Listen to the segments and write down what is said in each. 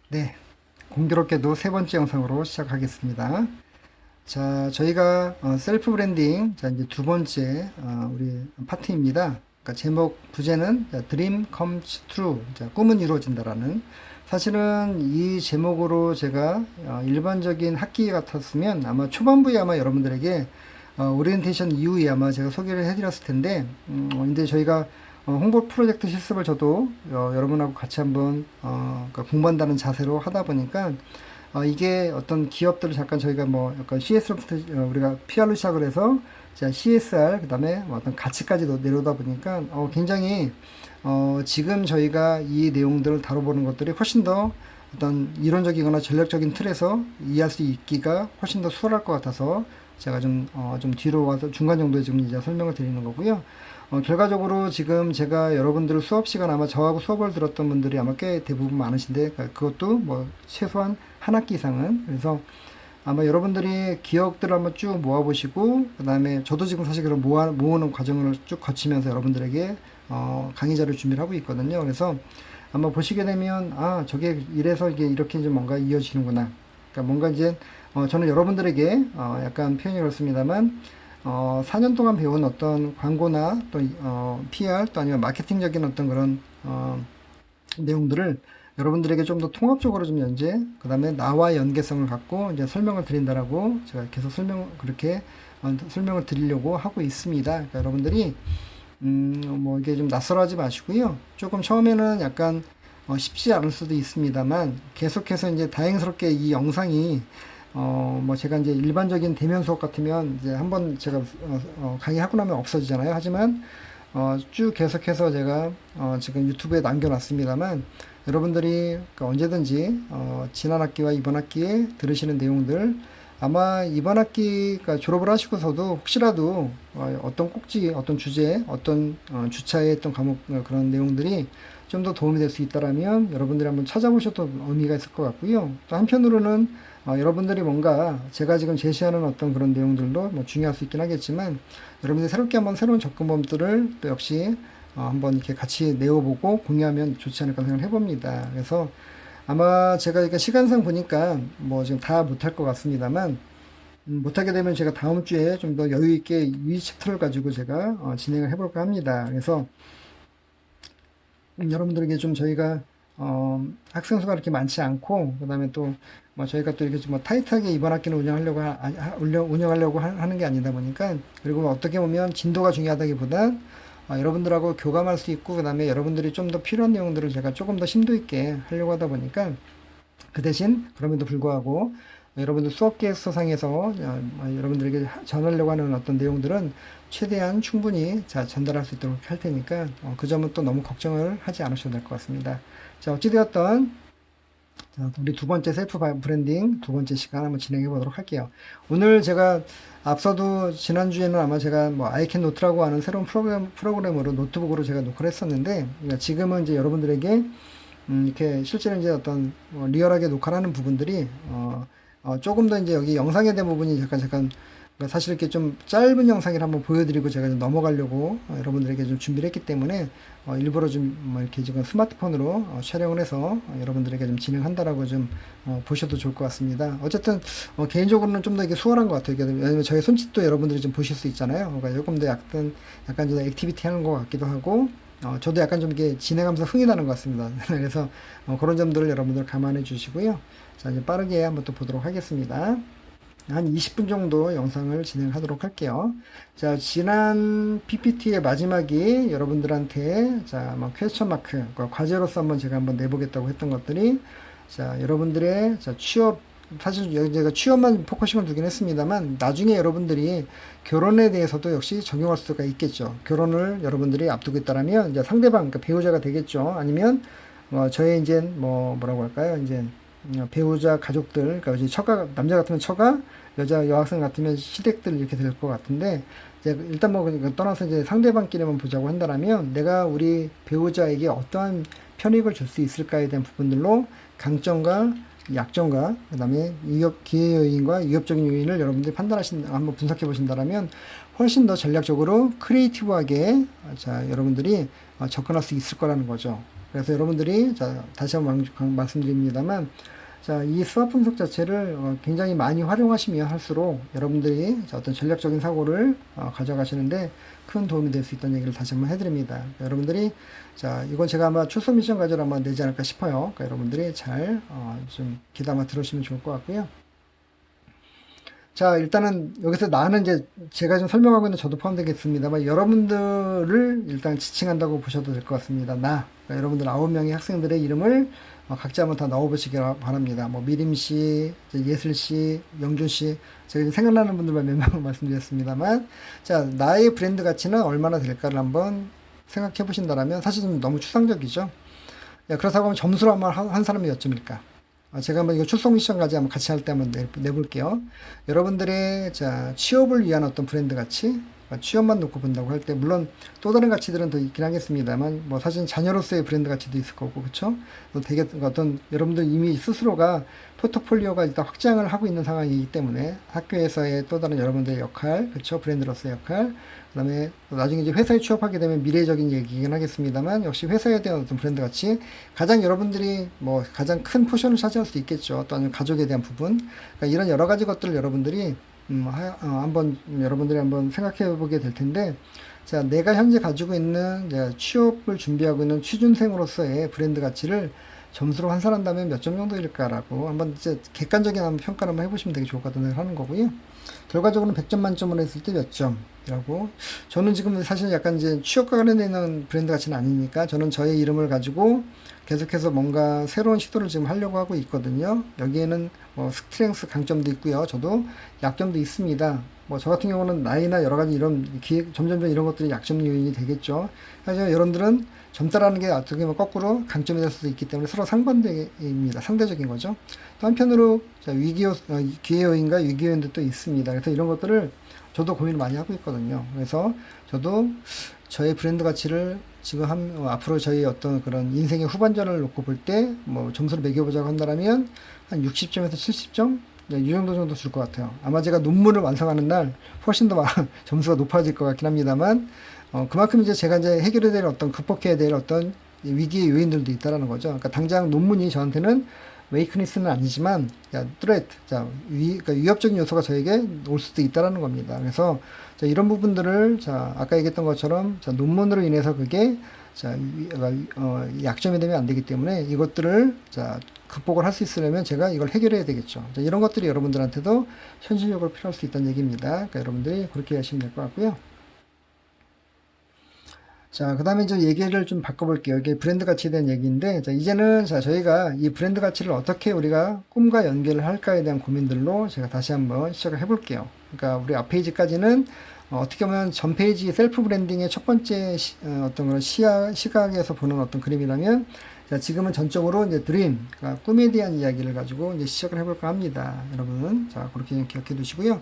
네, 공교롭게도 세 번째 영상으로 시작하겠습니다. 자, 저희가 셀프 브랜딩, 자, 이제 두 번째 우리 파트입니다. 그러니까 제목 부제는 Dream Comes True, 자, 꿈은 이루어진다라는. 사실은 이 제목으로 제가 일반적인 학기 같았으면 아마 초반부에 아마 여러분들에게 오리엔테이션 이후에 아마 제가 소개를 해드렸을 텐데, 이제 저희가 홍보 프로젝트 실습을 저도 여러분하고 같이 한번 그러니까 공부한다는 자세로 하다 보니까 이게 어떤 기업들을 잠깐 저희가 뭐 약간 CS로부터 우리가 PR로 시작을 해서 자 CSR 그다음에 뭐 어떤 가치까지도 내려오다 보니까 굉장히 지금 저희가 이 내용들을 다뤄보는 것들이 훨씬 더 어떤 이론적이거나 전략적인 틀에서 이해할 수 있기가 훨씬 더 수월할 것 같아서 제가 좀 뒤로 와서 중간 정도에 지금 이제 설명을 드리는 거고요. 결과적으로 지금 제가 여러분들 수업 시간 아마 저하고 수업을 들었던 분들이 아마 꽤 대부분 많으신데 그것도 뭐 최소한 한 학기 이상은 그래서 아마 여러분들이 기억들을 한번 쭉 모아보시고 그 다음에 저도 지금 사실 그런 모으는 과정을 쭉 거치면서 여러분들에게 강의자를 준비를 하고 있거든요. 그래서 아마 보시게 되면 아 저게 이래서 이게 이렇게 이제 뭔가 이어지는구나. 그러니까 뭔가 이제 저는 여러분들에게 약간 표현이 그렇습니다만 4년 동안 배운 어떤 광고나 또 PR 또 아니면 마케팅적인 어떤 그런 내용들을 여러분들에게 좀 더 통합적으로 좀 연재, 그 다음에 나와 연계성을 갖고 이제 설명을 드린다라고 제가 계속 그렇게 설명을 드리려고 하고 있습니다. 그러니까 여러분들이, 뭐 이게 좀 낯설어하지 마시고요. 조금 처음에는 약간 쉽지 않을 수도 있습니다만 계속해서 이제 다행스럽게 이 영상이 뭐 제가 이제 일반적인 대면 수업 같으면 이제 한번 제가 강의하고 나면 없어지잖아요. 하지만 쭉 계속해서 제가 지금 유튜브에 남겨놨습니다만 여러분들이 그러니까 언제든지 지난 학기와 이번 학기에 들으시는 내용들 아마 이번 학기 그러니까 졸업을 하시고서도 혹시라도 어떤 꼭지, 어떤 주제, 어떤 주차에 했던 과목 그런 내용들이 좀 더 도움이 될 수 있다라면 여러분들이 한번 찾아보셔도 의미가 있을 것 같고요. 또 한편으로는 여러분들이 뭔가 제가 지금 제시하는 어떤 그런 내용들도 뭐 중요할 수 있긴 하겠지만 여러분들이 새롭게 한번 새로운 접근법들을 또 역시 한번 이렇게 같이 내어보고 공유하면 좋지 않을까 생각을 해봅니다. 그래서 아마 제가 이렇게 시간상 보니까 뭐 지금 다 못할 것 같습니다만 못하게 되면 제가 다음 주에 좀 더 여유 있게 이 챕터를 가지고 제가 진행을 해볼까 합니다. 그래서 여러분들에게 좀 저희가 학생 수가 그렇게 많지 않고 그다음에 또 뭐 저희가 또 이렇게 좀 뭐 타이트하게 이번 학기는 운영하려고 하는 게 아니다 보니까 그리고 어떻게 보면 진도가 중요하다기보다 여러분들하고 교감할 수 있고 그다음에 여러분들이 좀 더 필요한 내용들을 제가 조금 더 심도 있게 하려고 하다 보니까 그 대신 그럼에도 불구하고 여러분들 수업 계획서상에서 여러분들에게 전하려고 하는 어떤 내용들은 최대한 충분히 전달할 수 있도록 할 테니까 그 점은 또 너무 걱정을 하지 않으셔도 될 것 같습니다. 자, 어찌되었던 우리 두 번째 셀프 브랜딩 두 번째 시간 한번 진행해 보도록 할게요. 오늘 제가 앞서도 지난주에는 아마 제가 뭐 아이캔 노트라고 하는 새로운 프로그램으로 노트북으로 제가 녹화를 했었는데 지금은 이제 여러분들에게 이렇게 실제로 이제 어떤 리얼하게 녹화를 하는 부분들이 조금 더 이제 여기 영상에 대한 부분이 잠깐 그러니까 사실 이렇게 좀 짧은 영상을 한번 보여드리고 제가 좀 넘어가려고 여러분들에게 좀 준비를 했기 때문에 일부러 좀 뭐 이렇게 지금 스마트폰으로 촬영을 해서 여러분들에게 좀 진행한다라고 좀 보셔도 좋을 것 같습니다. 어쨌든 개인적으로는 좀 더 이게 수월한 것 같아요. 왜냐면 저의 손짓도 여러분들이 좀 보실 수 있잖아요. 그러니까 조금 더 약간 좀 액티비티 하는 것 같기도 하고 저도 약간 좀 이렇게 진행하면서 흥이 나는 것 같습니다. 그래서 그런 점들을 여러분들 감안해 주시고요. 자, 이제 빠르게 한번 또 보도록 하겠습니다. 한 20분 정도 영상을 진행하도록 할게요. 자, 지난 PPT의 마지막이 여러분들한테 자, 뭐 퀘스천 마크, 과제로서 한번 제가 한번 내보겠다고 했던 것들이 자, 여러분들의 자, 취업 사실 여기 제가 취업만 포커싱을 두긴 했습니다만 나중에 여러분들이 결혼에 대해서도 역시 적용할 수가 있겠죠. 결혼을 여러분들이 앞두고 있다라면 이제 상대방, 그러니까 배우자가 되겠죠. 아니면 저의 이제 뭐라고 할까요? 이제 배우자 가족들, 그러니까 이제 처가 남자 같으면 처가, 여학생 같으면 시댁들 이렇게 될 것 같은데 이제 일단 뭐 떠나서 이제 상대방끼리만 보자고 한다라면 내가 우리 배우자에게 어떠한 편익을 줄 수 있을까에 대한 부분들로 강점과 약점과 그다음에 기회 요인과 위협적인 요인을 여러분들이 한번 분석해 보신다라면 훨씬 더 전략적으로 크리에이티브하게 자 여러분들이 접근할 수 있을 거라는 거죠. 그래서 여러분들이, 자, 다시 한번 말씀드립니다만, 자, 이 수학 분석 자체를 굉장히 많이 활용하시면 할수록 여러분들이 어떤 전략적인 사고를 가져가시는데 큰 도움이 될 수 있다는 얘기를 다시 한번 해드립니다. 여러분들이, 자, 이건 제가 아마 출석 미션 과제로 한번 내지 않을까 싶어요. 그러니까 여러분들이 잘 좀 귀담아 들으시면 좋을 것 같고요. 자, 일단은 여기서 나는 이제 제가 좀 설명하고 있는 저도 포함되겠습니다만 여러분들을 일단 지칭한다고 보셔도 될 것 같습니다. 그러니까 여러분들 9명의 학생들의 이름을 각자 한번 다 넣어보시기 바랍니다. 뭐 미림씨, 예슬씨, 영준씨, 제가 생각나는 분들만 몇 명을 말씀드렸습니다만, 자, 나의 브랜드 가치는 얼마나 될까를 한번 생각해 보신다면 사실 좀 너무 추상적이죠. 야, 그렇다고 하면 점수로 한번 한 사람이 몇 점일까? 제가 한번 이거 출석 미션까지 한번 같이 할 때 한번 내볼게요. 여러분들의, 자, 취업을 위한 어떤 브랜드 가치, 취업만 놓고 본다고 할 때, 물론 또 다른 가치들은 더 있긴 하겠습니다만, 뭐 사실 자녀로서의 브랜드 가치도 있을 거고, 그쵸? 또 되게 어떤, 여러분들 이미 스스로가 포트폴리오가 일단 확장을 하고 있는 상황이기 때문에 학교에서의 또 다른 여러분들의 역할, 그쵸? 브랜드로서의 역할, 그 다음에 나중에 이제 회사에 취업하게 되면 미래적인 얘기긴 하겠습니다만, 역시 회사에 대한 어떤 브랜드 가치, 가장 여러분들이 뭐 가장 큰 포션을 차지할 수 있겠죠. 또 아니면 가족에 대한 부분, 그러니까 이런 여러 가지 것들을 여러분들이 한번 여러분들이 한번 생각해 보게 될 텐데, 자, 내가 현재 가지고 있는 취업을 준비하고 있는 취준생으로서의 브랜드 가치를 점수로 환산한다면 몇 점 정도일까라고 한번 이제 객관적인 한번 평가를 한번 해보시면 되게 좋을 것 같다는 생각을 하는 거고요. 결과적으로는 100점 만점으로 했을 때 몇 점이라고. 저는 지금 사실 약간 이제 취업과 관련된 브랜드 가치는 아니니까 저는 저의 이름을 가지고 계속해서 뭔가 새로운 시도를 지금 하려고 하고 있거든요. 여기에는 뭐 스트렝스 강점도 있고요. 저도 약점도 있습니다. 뭐 저 같은 경우는 나이나 여러 가지 이런 점점점 이런 것들이 약점 요인이 되겠죠. 하지만 여러분들은 점따라는 게 어떻게 보면 거꾸로 강점이 될 수도 있기 때문에 서로 상반되입니다. 상대적인 거죠. 또 한편으로 기회 요인과 위기 요인도 또 있습니다. 그래서 이런 것들을 저도 고민을 많이 하고 있거든요. 그래서 저도 저의 브랜드 가치를 지금 앞으로 저희 어떤 그런 인생의 후반전을 놓고 볼 때 뭐 점수를 매겨보자고 한다면 한 60점에서 70점? 이 정도 줄 것 같아요. 아마 제가 논문을 완성하는 날 훨씬 더 점수가 높아질 것 같긴 합니다만, 그만큼 이제 제가 이제 해결해야 될 어떤 극복해야 될 어떤 위기의 요인들도 있다라는 거죠. 그러니까 당장 논문이 저한테는 웨이크니스는 아니지만, 트레트, 그러니까 위협적인 요소가 저에게 올 수도 있다라는 겁니다. 그래서 이런 부분들을, 아까 얘기했던 것처럼, 논문으로 인해서 그게, 약점이 되면 안 되기 때문에 이것들을, 극복을 할 수 있으려면 제가 이걸 해결해야 되겠죠. 이런 것들이 여러분들한테도 현실적으로 필요할 수 있다는 얘기입니다. 그러니까 여러분들이 그렇게 하시면 될 것 같고요. 자, 그 다음에 이제 얘기를 좀 바꿔볼게요. 이게 브랜드 가치에 대한 얘기인데, 이제는 저희가 이 브랜드 가치를 어떻게 우리가 꿈과 연계를 할까에 대한 고민들로 제가 다시 한번 시작을 해볼게요. 그러니까 우리 앞 페이지까지는 어떻게 보면 전 페이지 셀프 브랜딩의 첫 번째 어떤 그런 시각에서 보는 어떤 그림이라면, 자, 지금은 전적으로 이제 드림, 그러니까 꿈에 대한 이야기를 가지고 이제 시작을 해볼까 합니다. 여러분, 자, 그렇게 기억해 두시고요.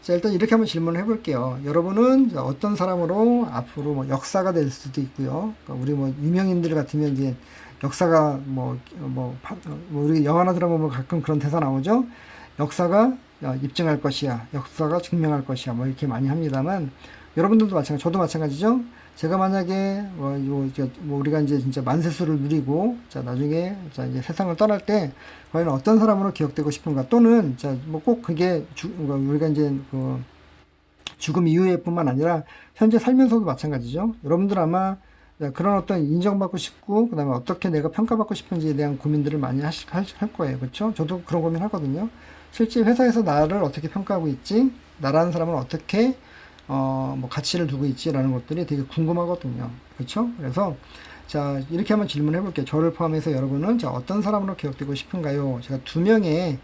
자, 일단 이렇게 한번 질문을 해볼게요. 여러분은 어떤 사람으로 앞으로 뭐 역사가 될 수도 있고요. 그러니까 우리 뭐 유명인들 같으면 이제 역사가 우리 영화나 드라마 보면 가끔 그런 대사 나오죠. 역사가 입증할 것이야. 역사가 증명할 것이야. 뭐 이렇게 많이 합니다만, 여러분들도 마찬가지, 저도 마찬가지죠. 제가 만약에 우리가 이제 진짜 만세수를 누리고 나중에 이제 세상을 떠날 때 과연 어떤 사람으로 기억되고 싶은가, 또는 뭐 꼭 그게 우리가 이제 그 죽음 이후에뿐만 아니라 현재 살면서도 마찬가지죠. 여러분들 아마 그런 어떤 인정받고 싶고 그다음에 어떻게 내가 평가받고 싶은지에 대한 고민들을 많이 할 거예요. 그렇죠? 저도 그런 고민 하거든요. 실제 회사에서 나를 어떻게 평가하고 있지? 나라는 사람은 어떻게 뭐 가치를 두고 있지라는 것들이 되게 궁금하거든요. 그렇죠? 그래서 이렇게 한번 질문해 볼게요. 저를 포함해서 여러분은 어떤 사람으로 기억되고 싶은가요? 제가 두 명의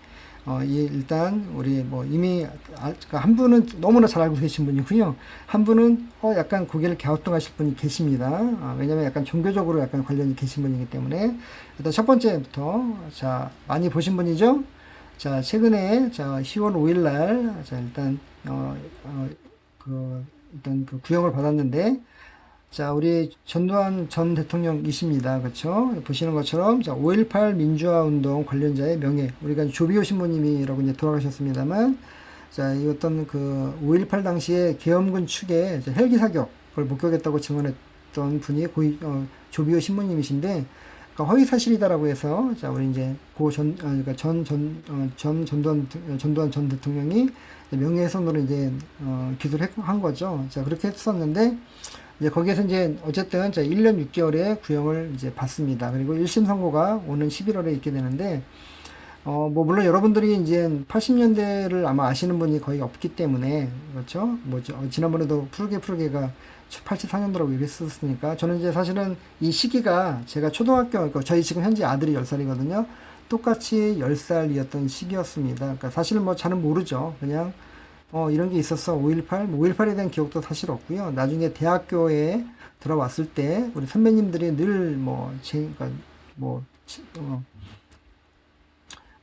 일단 우리 뭐 이미 그러니까 한 분은 너무나 잘 알고 계신 분이고요. 한 분은 약간 고개를 갸우뚱하실 분이 계십니다. 왜냐면 약간 종교적으로 약간 관련이 계신 분이기 때문에. 일단 첫 번째부터 많이 보신 분이죠. 최근에 10월 5일 날 일단 일단 그 구형을 받았는데, 우리 전두환 전 대통령이십니다. 그렇죠? 보시는 것처럼 5.18 민주화 운동 관련자의 명예, 우리가 조비오 신부님이라고 이제 돌아가셨습니다만, 이 어떤 그 5.18 당시에 계엄군 측의 헬기 사격을 목격했다고 증언했던 분이 조비오 신부님이신데, 그러니까 허위 사실이다라고 해서 자 우리 이제 그러니까 전 전두환 전 대통령이 명예훼손으로 이제 기소를 한 거죠. 자 그렇게 했었는데 이제 거기에서 이제 어쨌든 자 1년 6개월의 구형을 이제 받습니다. 그리고 1심 선고가 오는 11월에 있게 되는데 뭐 물론 여러분들이 이제 80년대를 아마 아시는 분이 거의 없기 때문에 그렇죠. 뭐 지난번에도 푸르게가 84년도라고 얘기했었으니까 저는 이제 사실은 이 시기가 제가 초등학교 그러니까 저희 지금 현재 아들이 10살이거든요. 똑같이 10살이었던 시기였습니다. 그러니까 사실은 뭐 잘은 모르죠. 그냥 이런 게 있었어. 5.18, 뭐 5.18에 대한 기억도 사실 없고요. 나중에 대학교에 들어왔을 때 우리 선배님들이 늘 그러니까 뭐,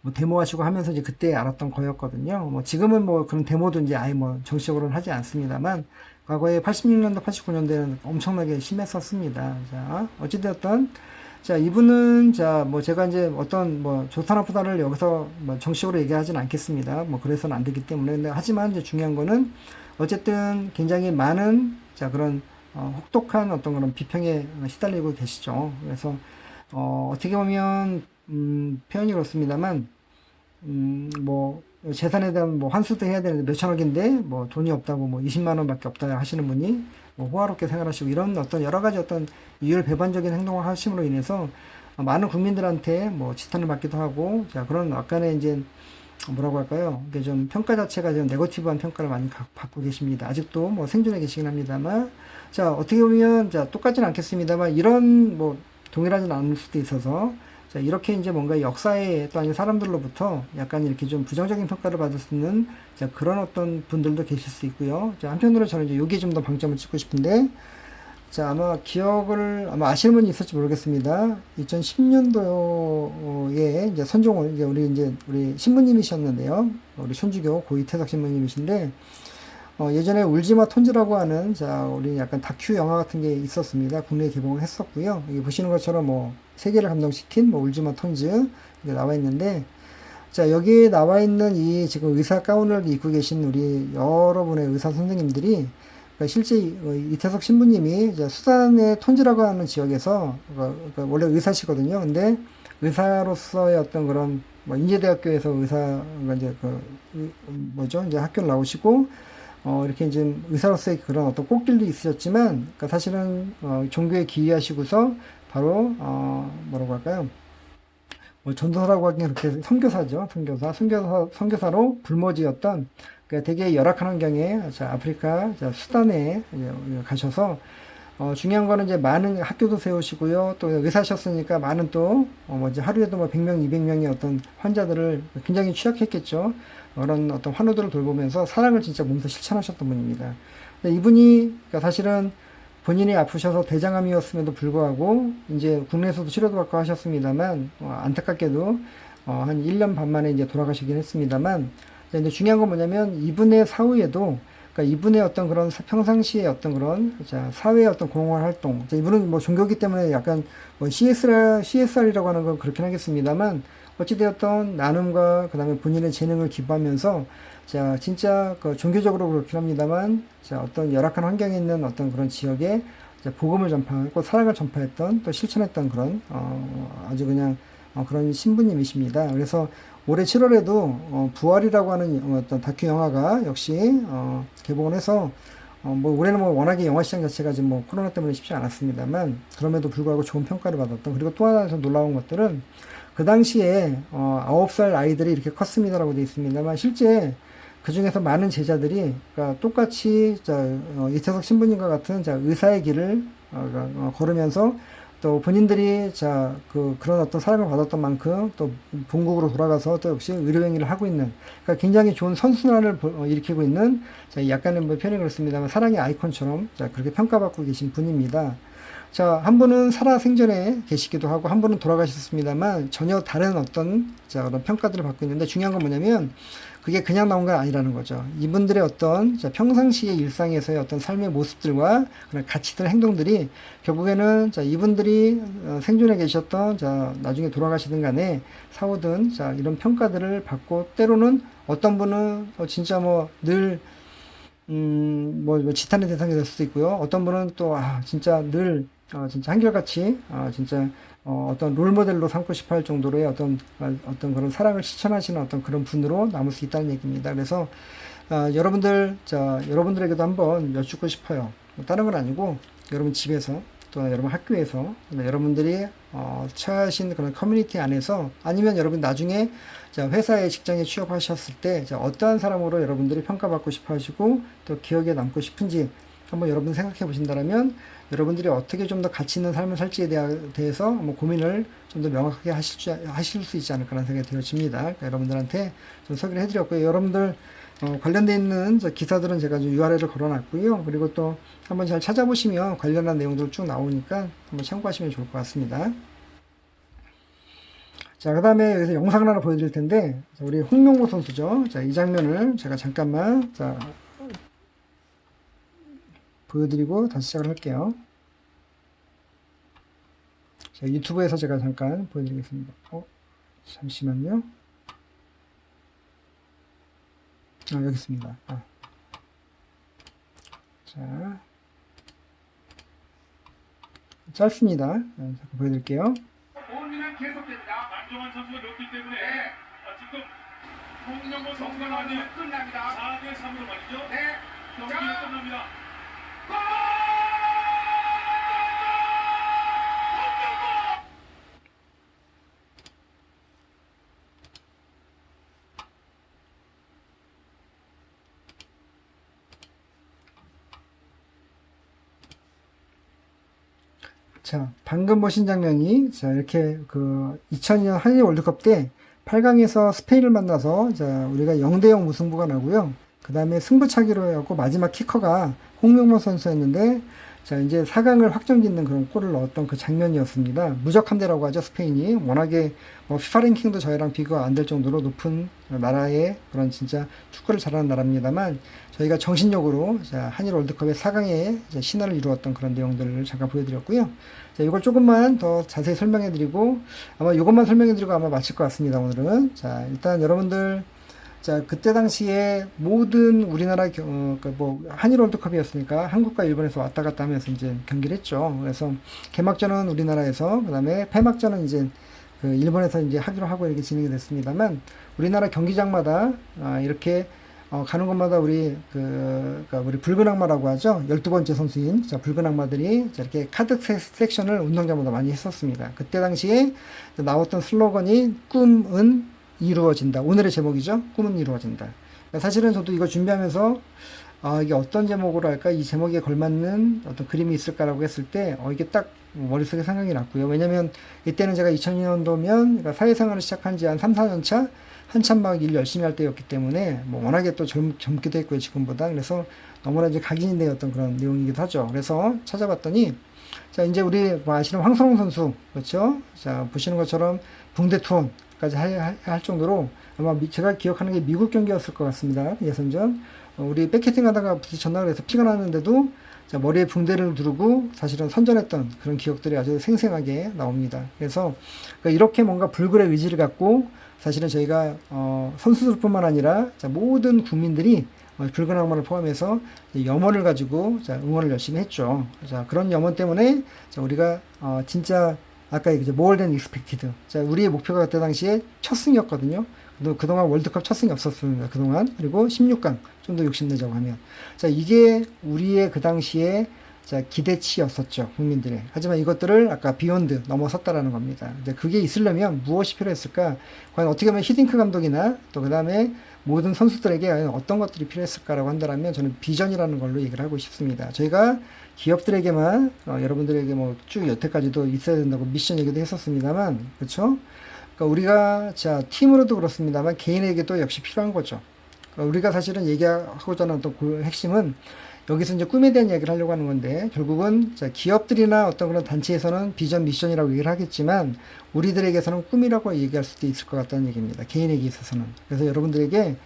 뭐 데모하시고 하면서 이제 그때 알았던 거였거든요. 뭐 지금은 뭐 그런 데모도 이제 아예 뭐 정식으로는 하지 않습니다만 과거에 86년도, 89년대는 엄청나게 심했었습니다. 자, 어찌되었든 자, 이분은 자, 뭐 제가 이제 어떤 뭐 좋다 나쁘다를 여기서 뭐 정식으로 얘기하진 않겠습니다. 뭐 그래서는 안 되기 때문에. 근데 하지만 이제 중요한 거는 어쨌든 굉장히 많은 자, 그런 혹독한 어떤 그런 비평에 시달리고 계시죠. 그래서 어떻게 보면 표현이 그렇습니다만 뭐 재산에 대한 뭐 환수도 해야 되는데 몇천억인데 뭐 돈이 없다고 뭐 20만 원밖에 없다 하시는 분이 뭐 호화롭게 생활하시고 이런 어떤 여러 가지 어떤 이율배반적인 행동을 하심으로 인해서 많은 국민들한테 뭐 지탄을 받기도 하고 자 그런 약간의 이제 뭐라고 할까요? 이게 좀 평가 자체가 좀 네거티브한 평가를 많이 받고 계십니다. 아직도 뭐 생존해 계시긴 합니다만 자 어떻게 보면 자 똑같지는 않겠습니다만 이런 뭐 동일하지는 않을 수도 있어서 자, 이렇게 이제 뭔가 역사에 또 아닌 사람들로부터 약간 이렇게 좀 부정적인 평가를 받을 수 있는 자, 그런 어떤 분들도 계실 수 있고요. 자, 한편으로 저는 이제 여기에 좀 더 방점을 찍고 싶은데, 자, 아마 기억을, 아마 아시는 분이 있을지 모르겠습니다. 2010년도에 이제 선종을, 이제 우리 신부님이셨는데요. 우리 손주교 고이태석 신부님이신데, 예전에 울지마 톤즈라고 하는 자 우리 약간 다큐 영화 같은 게 있었습니다. 국내에 개봉을 했었고요. 여기 보시는 것처럼 뭐 세계를 감동시킨 뭐 울지마 톤즈 이게 나와 있는데 자 여기에 나와 있는 이 지금 의사 가운을 입고 계신 우리 여러분의 의사 선생님들이 그러니까 실제 이태석 신부님이 수단의 톤즈라고 하는 지역에서 그러니까 원래 의사시거든요. 근데 의사로서의 어떤 그런 뭐 인제대학교에서 의사 이제 뭐죠 이제 학교를 나오시고 이렇게 이제 의사로서의 그런 어떤 꽃길도 있으셨지만, 그러니까 사실은, 종교에 기여하시고서 바로, 뭐라고 할까요? 뭐 전도사라고 하기엔 그렇게 선교사죠. 선교사로 불모지였던, 그러니까 되게 열악한 환경에, 자, 아프리카, 자, 수단에 가셔서, 중요한 거는 이제 많은 학교도 세우시고요. 또 의사셨으니까 많은 또, 뭐 이제 하루에도 뭐 100명, 200명의 어떤 환자들을 굉장히 취약했겠죠. 그런 어떤 환우들을 돌보면서 사랑을 진짜 몸소 실천하셨던 분입니다. 이분이 그러니까 사실은 본인이 아프셔서 대장암이었음에도 불구하고 이제 국내에서도 치료도 받고 하셨습니다만 안타깝게도 한 1년 반 만에 이제 돌아가시긴 했습니다만 근데 중요한 건 뭐냐면 이분의 사후에도 그러니까 이분의 어떤 그런 평상시에 어떤 그런 자, 사회의 어떤 공헌 활동 이분은 뭐 종교기 때문에 약간 뭐 CSR이라고 하는 건 그렇긴 하겠습니다만 어찌되었던 나눔과 그 다음에 본인의 재능을 기부하면서 자 진짜 그 종교적으로 그렇긴 합니다만 자 어떤 열악한 환경에 있는 어떤 그런 지역에 자, 복음을 전파하고 사랑을 전파했던 또 실천했던 그런 아주 그냥 그런 신부님이십니다. 그래서 올해 7월에도 부활이라고 하는 어떤 다큐 영화가 역시 개봉을 해서 뭐 올해는 뭐 워낙에 영화 시장 자체가 지금 뭐 코로나 때문에 쉽지 않았습니다만 그럼에도 불구하고 좋은 평가를 받았던 그리고 또 하나 더 놀라운 것들은 그 당시에 9살 아이들이 이렇게 컸습니다라고 되어 있습니다만 실제 그 중에서 많은 제자들이 그러니까 똑같이 이태석 신부님과 같은 의사의 길을 걸으면서 또 본인들이 그런 어떤 사랑을 받았던 만큼 또 본국으로 돌아가서 또 역시 의료행위를 하고 있는 그러니까 굉장히 좋은 선순환을 일으키고 있는 약간의 뭐 표현이 그렇습니다만 사랑의 아이콘처럼 그렇게 평가받고 계신 분입니다. 자, 한 분은 살아생전에 계시기도 하고 한 분은 돌아가셨습니다만 전혀 다른 어떤 그런 평가들을 받고 있는데 중요한 건 뭐냐면 그게 그냥 나온 건 아니라는 거죠. 이분들의 어떤 평상시의 일상에서의 어떤 삶의 모습들과 그런 가치들, 행동들이 결국에는 이분들이 생존해 계셨던 나중에 돌아가시든 간에 사오든 이런 평가들을 받고 때로는 어떤 분은 진짜 뭐늘 뭐 지탄의 대상이 될 수도 있고요. 어떤 분은 또 진짜 늘 진짜 한결같이 진짜 어떤 롤 모델로 삼고 싶어 할 정도로의 어떤 그런 사랑을 실천하시는 어떤 그런 분으로 남을 수 있다는 얘기입니다. 그래서 여러분들에게도 한번 여쭙고 싶어요. 뭐 다른 건 아니고 여러분 집에서 또 여러분 학교에서 여러분들이 처하신 그런 커뮤니티 안에서 아니면 여러분 나중에 회사에 직장에 취업하셨을 때 어떠한 사람으로 여러분들이 평가받고 싶어 하시고 또 기억에 남고 싶은지 한번 여러분 생각해 보신다면 여러분들이 어떻게 좀 더 가치 있는 삶을 살지에 대해서 한번 고민을 좀 더 명확하게 하실 수 있지 않을까라는 생각이 되어집니다. 그러니까 여러분들한테 좀 소개를 해드렸고요. 여러분들 관련되어 있는 기사들은 제가 좀 URL을 걸어놨고요. 그리고 또 한번 잘 찾아보시면 관련한 내용들 쭉 나오니까 한번 참고하시면 좋을 것 같습니다. 자, 그 다음에 여기서 영상을 하나 보여드릴 텐데, 우리 홍명보 선수죠. 자, 이 장면을 제가 잠깐만, 보여드리고 다시 시작을 할게요. 자, 유튜브에서 제가 잠깐 보여드리겠습니다. 잠시만요. 여기 있습니다. 자, 짧습니다. 잠깐 보여드릴게요. 오늘은 계속됩니다. 만종환 선수가 넣기 때문에 지금 홍명보 선수가 나오면 끝납니다. 4대 3으로 말이죠. 네. 경기가 끝납니다. 골! 홍명보! 자, 방금 보신 장면이, 이렇게 2002년 한일 월드컵 때 8강에서 스페인을 만나서, 우리가 0대0 무승부가 나고요. 그 다음에 승부차기로 하고 마지막 키커가 홍명보 선수였는데, 이제 4강을 확정짓는 그런 골을 넣었던 그 장면이었습니다. 무적함대라고 하죠, 스페인이. 워낙에 피파 랭킹도 저희랑 비교가 안 될 정도로 높은 나라의 그런 진짜 축구를 잘하는 나라입니다만, 저희가 정신력으로 한일 월드컵의 4강에 신화를 이루었던 그런 내용들을 잠깐 보여드렸고요. 이걸 조금만 더 자세히 설명해드리고, 아마 이것만 설명해드리고 아마 마칠 것 같습니다, 오늘은. 일단 여러분들, 그때 당시에 모든 우리나라 한일 월드컵이었으니까 한국과 일본에서 왔다 갔다 하면서 이제 경기를 했죠. 그래서 개막전은 우리나라에서, 그 다음에 폐막전은 이제 일본에서 이제 하기로 하고 이렇게 진행이 됐습니다만, 우리나라 경기장마다 이렇게 가는 곳마다 그러니까 우리 붉은 악마라고 하죠. 12번째 선수인 붉은 악마들이 이렇게 카드 섹션을 운동장마다 많이 했었습니다. 그때 당시에 나왔던 슬로건이 꿈은 이루어진다. 오늘의 제목이죠. 꿈은 이루어진다. 그러니까 사실은 저도 이거 준비하면서 이게 어떤 제목으로 할까? 이 제목에 걸맞는 어떤 그림이 있을까라고 했을 때 이게 딱 머릿속에 생각이 났고요. 왜냐면 이때는 제가 2002년도면 그러니까 사회생활을 시작한 지 한 3, 4년 차 한참 막 일 열심히 할 때였기 때문에 워낙에 또 젊기도 했고요. 지금보다. 그래서 너무나 이제 각인이 되었던 그런 내용이기도 하죠. 그래서 찾아봤더니 이제 우리 아시는 황선홍 선수 그렇죠? 보시는 것처럼 붕대 투혼까지 할 정도로 아마 제가 기억하는 게 미국 경기였을 것 같습니다. 예선전 우리 백헤팅 하다가 부딪혔나 그래서 피가 나는데도 머리에 붕대를 두르고 사실은 선전했던 그런 기억들이 아주 생생하게 나옵니다. 그래서 그러니까 이렇게 뭔가 불굴의 의지를 갖고 사실은 저희가 선수들뿐만 아니라 모든 국민들이 붉은 악마를 포함해서 염원을 가지고 응원을 열심히 했죠. 그런 염원 때문에 우리가 진짜 아까 이제 more than expected. 우리의 목표가 그때 당시에 첫 승이었거든요. 그동안 월드컵 첫 승이 없었습니다. 그동안. 그리고 16강 좀 더 욕심내자고 하면. 이게 우리의 그 당시에 기대치였었죠. 국민들의. 하지만 이것들을 아까 비욘드 넘어섰다라는 겁니다. 근데 그게 있으려면 무엇이 필요했을까? 과연 어떻게 보면 히딩크 감독이나 또 그 다음에 모든 선수들에게 어떤 것들이 필요했을까라고 한다면 저는 비전이라는 걸로 얘기를 하고 싶습니다. 저희가 기업들에게만 여러분들에게 쭉 여태까지도 있어야 된다고 미션 얘기도 했었습니다만 그렇죠? 그러니까 우리가 팀으로도 그렇습니다만 개인에게도 역시 필요한 거죠. 그러니까 우리가 사실은 얘기하고자 하는 어떤 그 핵심은 여기서 이제 꿈에 대한 이야기를 하려고 하는 건데 결국은 기업들이나 어떤 그런 단체에서는 비전 미션이라고 얘기를 하겠지만 우리들에게서는 꿈이라고 얘기할 수도 있을 것 같다는 얘기입니다. 개인에게 있어서는. 그래서 여러분들에게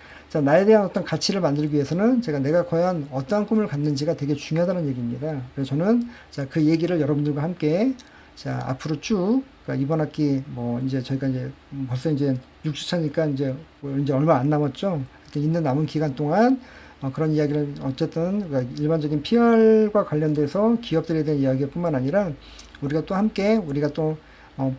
나에 대한 어떤 가치를 만들기 위해서는 내가 과연 어떠한 꿈을 갖는지가 되게 중요하다는 얘기입니다. 그래서 저는 그 얘기를 여러분들과 함께 앞으로 쭉 그러니까 이번 학기 이제 저희가 이제 벌써 이제 6주차니까 이제 얼마 안 남았죠. 있는 남은 기간 동안 그런 이야기를 어쨌든 일반적인 PR과 관련돼서 기업들에 대한 이야기뿐만 아니라 우리가 또 함께 우리가 또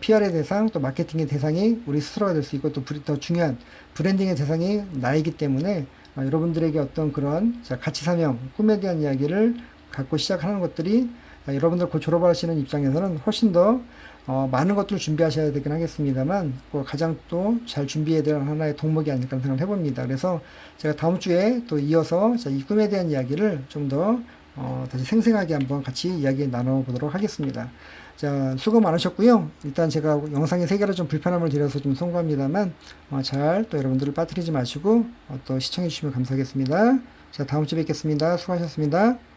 PR의 대상, 또 마케팅의 대상이 우리 스스로가 될 수 있고, 또 더 중요한 브랜딩의 대상이 나이기 때문에 여러분들에게 어떤 그런 가치 사명, 꿈에 대한 이야기를 갖고 시작하는 것들이 여러분들 곧 졸업하시는 입장에서는 훨씬 더 많은 것들을 준비하셔야 되긴 하겠습니다만, 가장 또 잘 준비해야 될 하나의 덕목이 아닐까 생각을 해봅니다. 그래서 제가 다음 주에 또 이어서 이 꿈에 대한 이야기를 좀 더 다시 생생하게 한번 같이 이야기 나눠보도록 하겠습니다. 자, 수고 많으셨고요. 일단 제가 영상의 세계로 좀 불편함을 드려서 좀 송구합니다만, 잘 또 여러분들을 빠뜨리지 마시고 또 시청해 주시면 감사하겠습니다. 자, 다음 주에 뵙겠습니다. 수고하셨습니다.